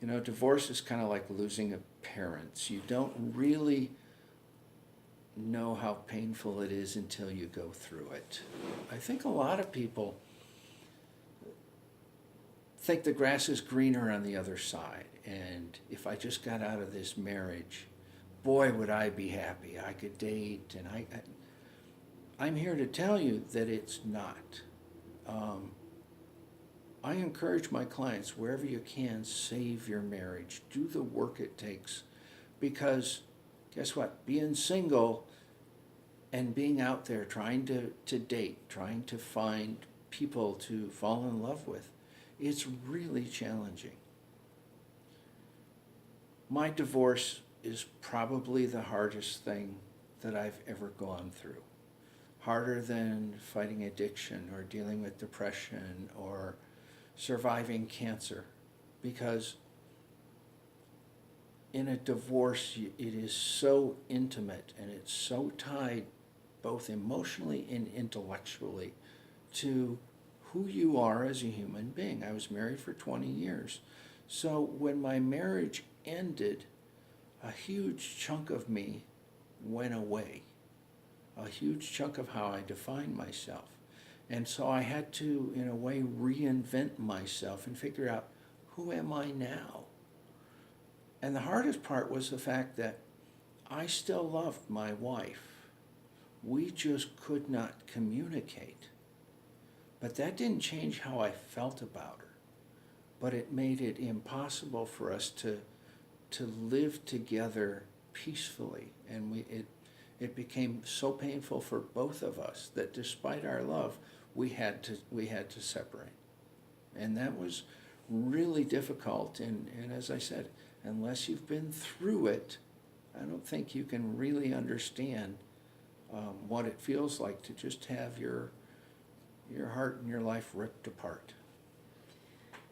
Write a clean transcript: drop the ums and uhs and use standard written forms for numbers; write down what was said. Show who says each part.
Speaker 1: You know, divorce is kind of like losing a parent. You don't really know how painful it is until you go through it. I think a lot of people think the grass is greener on the other side, and if I just got out of this marriage, boy, would I be happy. I could date, and I'm here to tell you that it's not. Um, I encourage my clients, wherever you can, save your marriage. Do the work it takes. Because guess what? Being single and being out there trying to date, trying to find people to fall in love with, it's really challenging. My divorce is probably the hardest thing that I've ever gone through. Harder than fighting addiction or dealing with depression or surviving cancer, because in a divorce it is so intimate and it's so tied both emotionally and intellectually to who you are as a human being. I was married for 20 years. So when my marriage ended, a huge chunk of me went away, a huge chunk of how I define myself. And so I had to, in a way, reinvent myself and figure out, who am I now? And the hardest part was the fact that I still loved my wife. We just could not communicate. But that didn't change how I felt about her. But it made it impossible for us to live together peacefully. And it became so painful for both of us that despite our love, we had to separate. And that was really difficult. And as I said, unless you've been through it, I don't think you can really understand what it feels like to just have your heart and your life ripped apart.